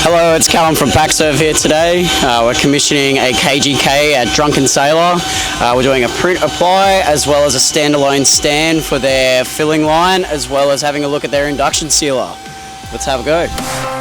Hello, it's Callum from Packserv here today. We're commissioning a KGK at Drunken Sailor. We're doing a print apply as well as a standalone stand for their filling line, as well as having a look at their induction sealer. Let's have a go.